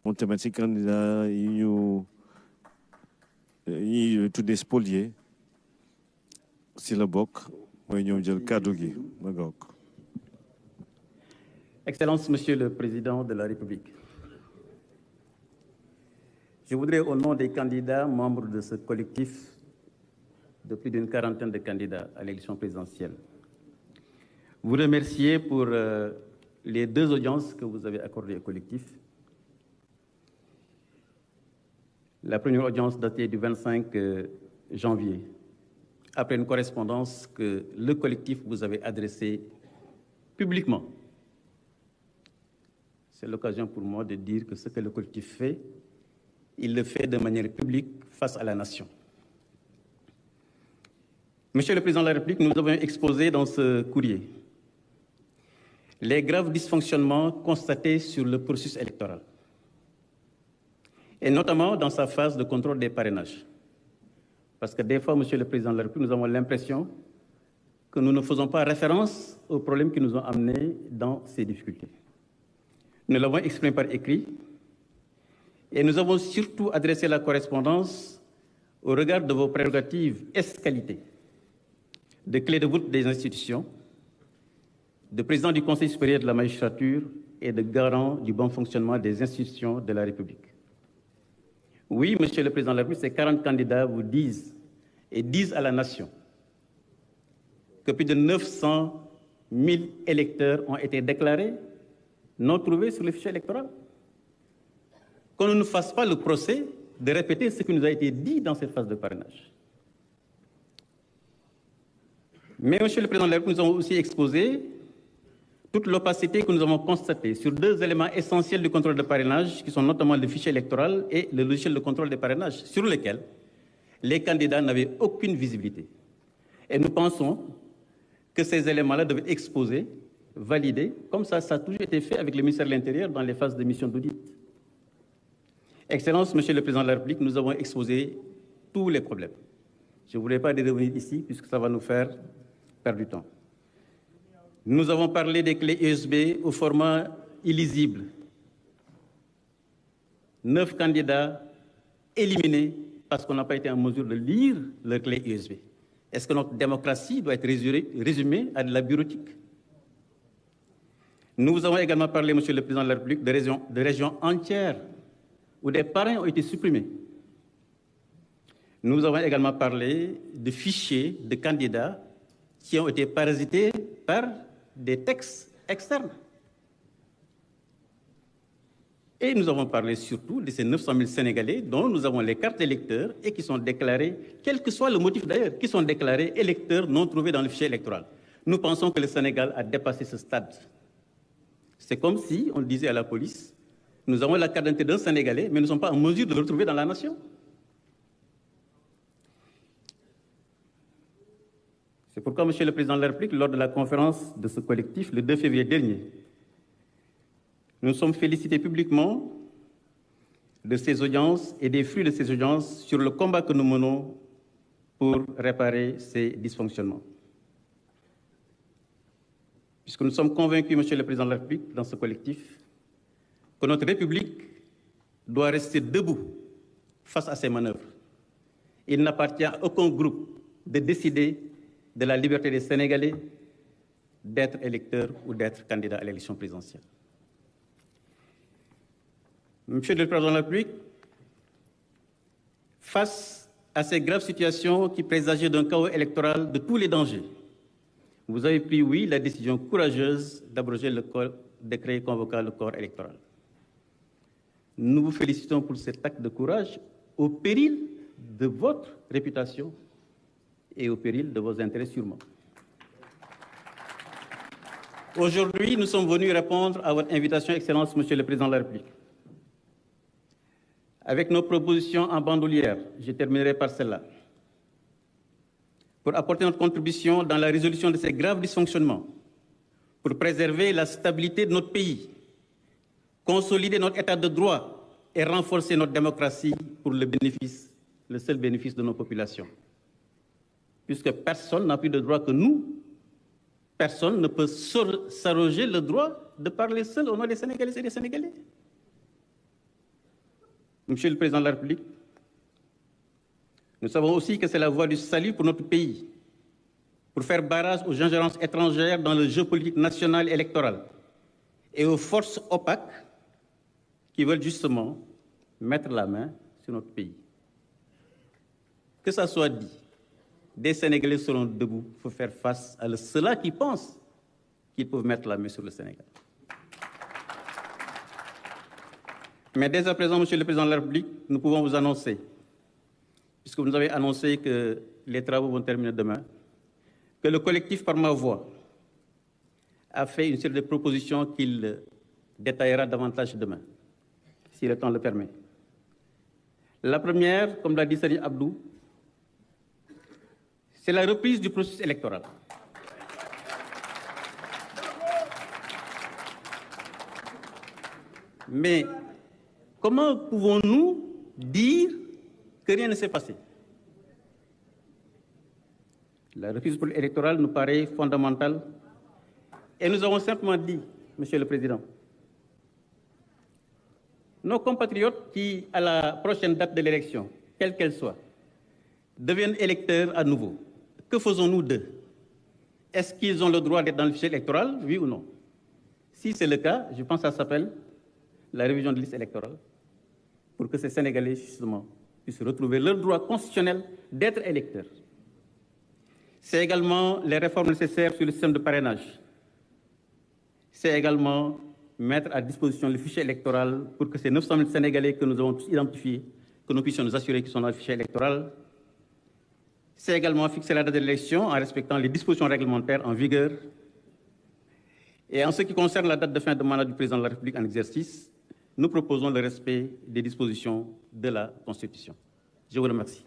on thématique candidat il tout des spoliés si le bok mooy ñëw jël kàddu gi ma gok. Excellence, Monsieur le Président de la République, je voudrais, au nom des candidats membres de ce collectif de plus d'une quarantaine de candidats à l'élection présidentielle, vous remercier pour les 2 audiences que vous avez accordées au collectif. La première audience datée du 25 janvier, après une correspondance que le collectif vous avait adressée publiquement. C'est l'occasion pour moi de dire que ce que le collectif fait, il le fait de manière publique face à la nation. Monsieur le Président de la République, nous avons exposé dans ce courrier les graves dysfonctionnements constatés sur le processus électoral, et notamment dans sa phase de contrôle des parrainages. Parce que des fois, Monsieur le Président de la République, nous avons l'impression que nous ne faisons pas référence aux problèmes qui nous ont amenés dans ces difficultés. Nous l'avons exprimé par écrit et nous avons surtout adressé la correspondance au regard de vos prérogatives escalitées de clé de voûte des institutions, de président du Conseil supérieur de la magistrature et de garant du bon fonctionnement des institutions de la République. Oui, Monsieur le Président de la République, ces 40 candidats vous disent et disent à la nation que plus de 900 000 électeurs ont été déclarés non trouvés sur le fichier électoral. Qu'on ne nous fasse pas le procès de répéter ce qui nous a été dit dans cette phase de parrainage. Mais, Monsieur le Président de la République, nous avons aussi exposé toute l'opacité que nous avons constatée sur 2 éléments essentiels du contrôle de parrainage, qui sont notamment le fichier électoral et le logiciel de contrôle des parrainages, sur lesquels les candidats n'avaient aucune visibilité. Et nous pensons que ces éléments-là doivent être exposés, validés, comme ça a toujours été fait avec le ministère de l'Intérieur dans les phases de mission d'audit. Excellence, Monsieur le Président de la République, nous avons exposé tous les problèmes. Je ne voudrais pas y revenir ici, puisque ça va nous faire perdre du temps. Nous avons parlé des clés USB au format illisible. 9 candidats éliminés parce qu'on n'a pas été en mesure de lire leurs clés USB. Est-ce que notre démocratie doit être résumée à de la bureautique? Nous avons également parlé, Monsieur le Président de la République, de régions entières où des parrains ont été supprimés. Nous avons également parlé de fichiers de candidats qui ont été parasités par des textes externes. Et nous avons parlé surtout de ces 900 000 Sénégalais dont nous avons les cartes électeurs et qui sont déclarés, quel que soit le motif d'ailleurs, qui sont déclarés électeurs non trouvés dans le fichier électoral. Nous pensons que le Sénégal a dépassé ce stade. C'est comme si on disait à la police, nous avons la carte d'identité d'un Sénégalais, mais nous ne sommes pas en mesure de le retrouver dans la nation. C'est pourquoi, Monsieur le Président de la République, lors de la conférence de ce collectif, le 2 février dernier, nous sommes félicités publiquement de ces audiences et des fruits de ces audiences sur le combat que nous menons pour réparer ces dysfonctionnements. Puisque nous sommes convaincus, Monsieur le Président de la République, dans ce collectif, que notre République doit rester debout face à ces manœuvres. Il n'appartient à aucun groupe de décider de la liberté des Sénégalais d'être électeurs ou d'être candidats à l'élection présidentielle. Monsieur le Président de la République, face à ces graves situations qui présageaient d'un chaos électoral de tous les dangers, vous avez pris, oui, la décision courageuse d'abroger le décret convoquant le corps électoral. Nous vous félicitons pour cet acte de courage au péril de votre réputation et au péril de vos intérêts sûrement. Aujourd'hui, nous sommes venus répondre à votre invitation, Excellence, Monsieur le Président de la République. Avec nos propositions en bandoulière, je terminerai par celle-là. Pour apporter notre contribution dans la résolution de ces graves dysfonctionnements, pour préserver la stabilité de notre pays, consolider notre état de droit et renforcer notre démocratie pour le seul bénéfice de nos populations. Puisque personne n'a plus de droit que nous, personne ne peut s'arroger le droit de parler seul au nom des Sénégalais et des Sénégalais. Monsieur le Président de la République, nous savons aussi que c'est la voie du salut pour notre pays, pour faire barrage aux ingérences étrangères dans le jeu politique national et électoral et aux forces opaques qui veulent justement mettre la main sur notre pays. Que ça soit dit, des Sénégalais seront debout pour faire face à ceux-là qui pensent qu'ils peuvent mettre la main sur le Sénégal. Mais dès à présent, Monsieur le Président de la République, nous pouvons vous annoncer, puisque vous nous avez annoncé que les travaux vont terminer demain, que le collectif Par ma voix a fait une série de propositions qu'il détaillera davantage demain, si le temps le permet. La première, comme l'a dit Serigne Abdou, c'est la reprise du processus électoral. Mais comment pouvons-nous dire que rien ne s'est passé? La reprise électorale nous paraît fondamentale et nous avons simplement dit, Monsieur le Président, nos compatriotes qui, à la prochaine date de l'élection, quelle qu'elle soit, deviennent électeurs à nouveau. Que faisons-nous d'eux? Est-ce qu'ils ont le droit d'être dans le fichier électoral, oui ou non? Si c'est le cas, je pense que ça s'appelle la révision de liste électorale, pour que ces Sénégalais, justement, puissent retrouver leur droit constitutionnel d'être électeurs. C'est également les réformes nécessaires sur le système de parrainage. C'est également mettre à disposition le fichier électoral pour que ces 900 000 Sénégalais que nous avons tous identifiés, que nous puissions nous assurer qu'ils sont dans le fichier électoral. C'est également fixer la date de l'élection en respectant les dispositions réglementaires en vigueur. Et en ce qui concerne la date de fin de mandat du Président de la République en exercice, nous proposons le respect des dispositions de la Constitution. Je vous remercie.